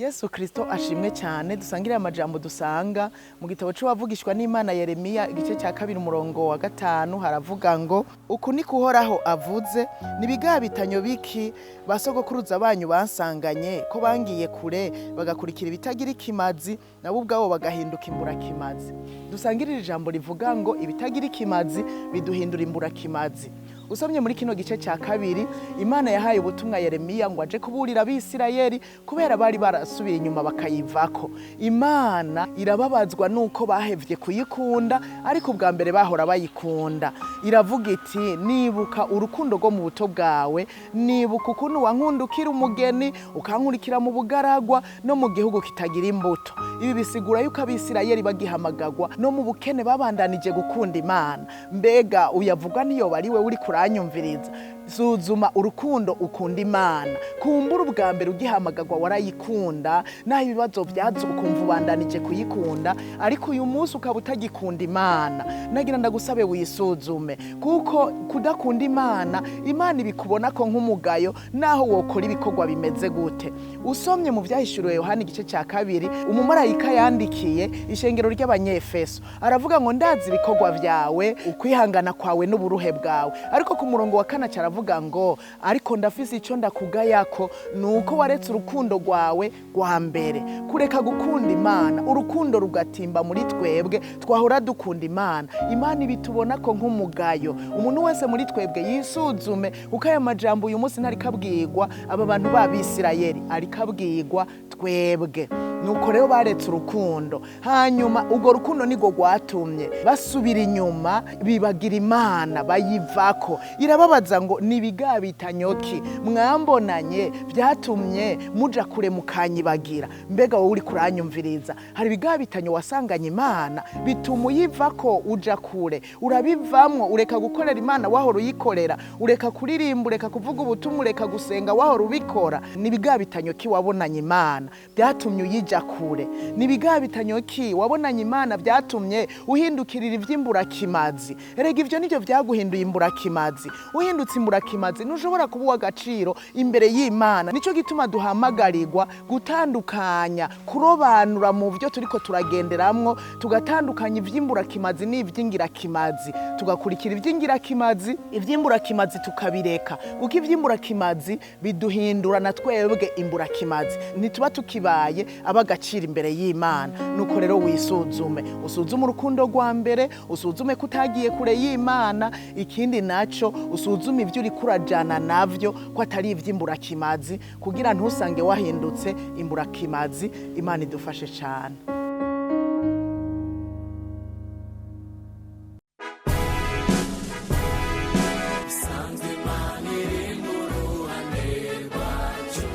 Yesu Kristo ashimwe cyane. Dusangire amajambo dusanga mu gitabo c'uwavugishwa n'Imana Yeremiya igice cya 2 umurongo wa 5 haravuga ngo uku ni kuhoraho avuze nibigabitanyo biki basogokuruza banyu bansanganye ko bangiye kure bagakurikira ibitagira ikimazi nabo ubwabo bagahinduka imburakimazi. Dusangire ijambo rivuga ngo ibitagira ikimazi biduhindura imburakimazi. Usomye muri kino gice cya 2 Imana yahaye ubutumwa Yeremiya ngo aje kuburira abisirayeli kubera bari barasubiye inyuma bakayivako. Imana irababazwa nuko bahevye kuyikunda ariko ubwa mbere bahora bayikunda. Iravuga iti nibuka urukundo rwo mu buto bwawe, nibuka ukuntu wankundukira umugeni ukankurikira mu bugaragwa no mu gihugu kitagira imbuto. Ibi bisigura yuko abisirayeli bagihamagagwa no mu bukene babandanije gukunda Imana. Mbega uyavuga niyo bari we uri kuranyumviriza. Suzuma urukundo ukunda Imana. Kumbura ubwa mbere ugihamagagwa warayikunda naho ibibazo byazo ukumva ubandanije kuyikunda ariko uyu munsi ukaba utagikunda Imana. Nagira ndagusabe wisuzume kuko kudakunda Imana, Imana ibikubona ko nk'umugayo naho wokora ibikorwa bimeze gute. Usomye mu vyahishuriwe Yohana igice cya 2 umumarayika yandikiye ishengero ry'Abanyefeso aravuga ngo ndazi ibikorwa vyawe ukwihangana kwawe n'uburuhe bwawe, ariko ku murongo wa 4 caravuga ngo ariko ndafise ico ndakugayako nuko waretse urukundo rwawe rwa mbere. Kureka gukunda Imana, urukundo rugatimba muri twebwe twahora dukunda Imana. Imana ibitubona ko nk'umugayo. Umuntu wese muri twebwe yisuzume uko aya majambo uyu munsi ntari kabwirwa aba bantu b'Abisirayeli ari kabwirwa twebwe. Nuko rero baretse urukundo, hanyuma urwo rukundo nigo rwatumye basubira inyuma bibagira Imana bayivako. Irababaza ngo nibigabitanyoki mwambonanye byatumye muja kure mukanyibagira. Mbega wowe uri kuranyumviriza, hari ibigabitanyo wasanganye Imana bituma uyivako uja kure, urabivamwo ureka gukorera Imana wahora uyikorera, ureka kuririmba, ureka kuvuga ubutumwa, ureka gusenga wahora ubikora. Nibigabitanyoki wabonanye Imana byatumye uyija kure, nibigabitanyoki wabonanye Imana byatumye uhindukirira ivy'imburakimazi. Erega ivyo nivyo vyaguhinduye imburakimazi. Uhindutse imburakimazi ntushobora kuba agaciro imbere y'Imana. Nico gituma duhamagarirwa gutandukanya, kurobanura mu byo turiko turagenderamwo, tugatandukanya ivy'imburakimazi n'ivy'ingirakimazi, tugakurikira ivy'ingirakimazi, ivy'imburakimazi tukabireka kuko ivy'imburakimazi biduhindura na twebwe imburakimazi, ntituba tukibaye abagaciro imbere y'Imana. Nuko rero wisuzume, usuzume urukundo rwa mbere, usuzume kutagiye kure y'Imana, ikindi naco usuzume ivyo uri kurajana navyo ko atari ivy'imburakimazi kugira ntusange wahindutse imburakimazi. Imana idufashe cyane. Sanze manire mu ruhande rwacu,